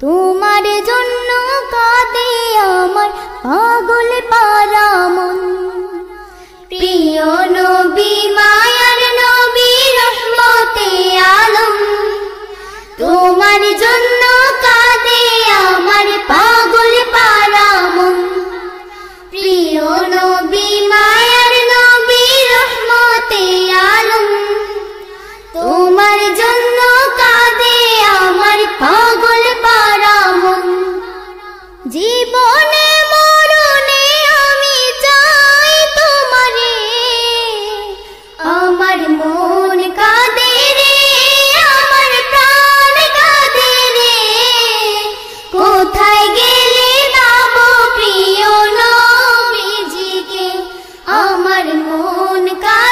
তোমার জন্য কাঁদে আমার পাগল পারা মন। প্রিয় নবী মায়ার নবী রহমতে আলম, তোমার জন্য কাঁদে আমার পাগল পারা মন। প্রিয় নবী মায়ার নবী রহমতে আলম, তোমার জন্য কাঁদে আমার পাগল পারা মন। জীবনে মরণে আমি চাই তোমারে, আমার মন কাঁদে রে, আমার প্রাণ কাঁদে রে। কোথায় গেলে পাবো প্রিয় নবীজিকে, আমার মন কাঁদে